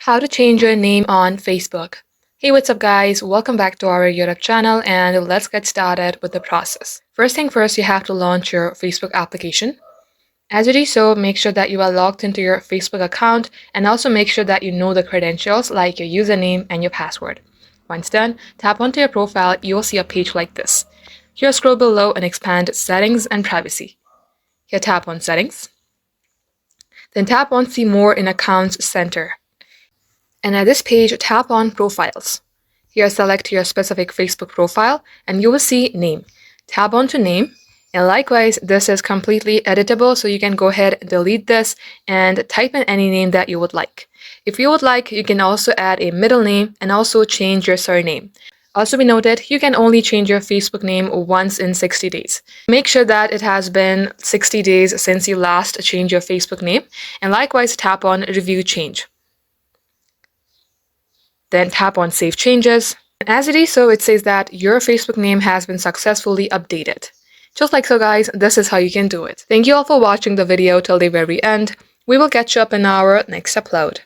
How to change your name on Facebook. Hey, what's up guys? Welcome back to our YouTube channel and let's get started with the process. First thing first, you have to launch your Facebook application. As you do so, make sure that you are logged into your Facebook account and also make sure that you know the credentials like your username and your password. Once done, tap onto your profile, you'll see a page like this. Here scroll below and expand Settings and Privacy. Here tap on Settings. Then tap on See More in Accounts Center. And at this page, tap on Profiles. Here select your specific Facebook profile and you will see Name. Tap on to Name. And likewise, this is completely editable, so you can go ahead and delete this and type in any name that you would like. If you would like, you can also add a middle name and also change your surname. Also be noted, you can only change your Facebook name once in 60 days. Make sure that it has been 60 days since you last changed your Facebook name. And likewise, tap on Review Change. Then tap on Save Changes. And as it is so, it says that your Facebook name has been successfully updated. Just like so guys, this is how you can do it. Thank you all for watching the video till the very end. We will catch you up in our next upload.